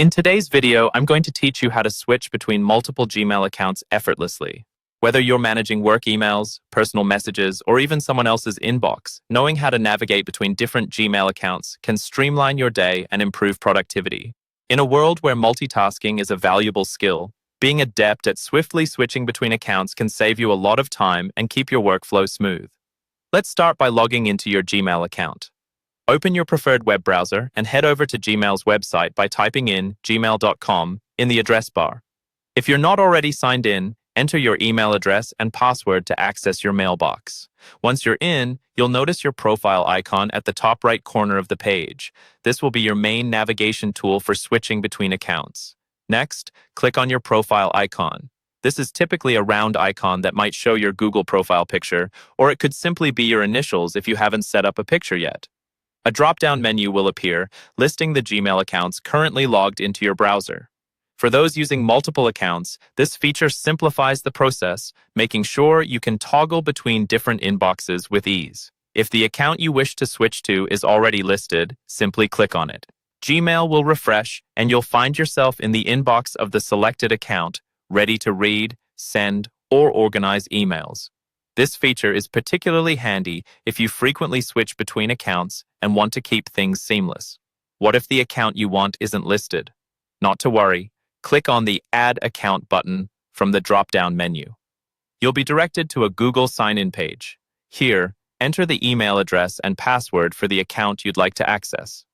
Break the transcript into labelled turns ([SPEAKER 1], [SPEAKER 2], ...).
[SPEAKER 1] In today's video, I'm going to teach you how to switch between multiple Gmail accounts effortlessly. Whether you're managing work emails, personal messages, or even someone else's inbox, knowing how to navigate between different Gmail accounts can streamline your day and improve productivity. In a world where multitasking is a valuable skill, being adept at swiftly switching between accounts can save you a lot of time and keep your workflow smooth. Let's start by logging into your Gmail account. Open your preferred web browser and head over to Gmail's website by typing in gmail.com in the address bar. If you're not already signed in, enter your email address and password to access your mailbox. Once you're in, you'll notice your profile icon at the top right corner of the page. This will be your main navigation tool for switching between accounts. Next, click on your profile icon. This is typically a round icon that might show your Google profile picture, or it could simply be your initials if you haven't set up a picture yet. A drop-down menu will appear, listing the Gmail accounts currently logged into your browser. For those using multiple accounts, this feature simplifies the process, making sure you can toggle between different inboxes with ease. If the account you wish to switch to is already listed, simply click on it. Gmail will refresh, and you'll find yourself in the inbox of the selected account, ready to read, send, or organize emails. This feature is particularly handy if you frequently switch between accounts and want to keep things seamless. What if the account you want isn't listed? Not to worry, click on the Add Account button from the drop-down menu. You'll be directed to a Google sign-in page. Here, enter the email address and password for the account you'd like to access.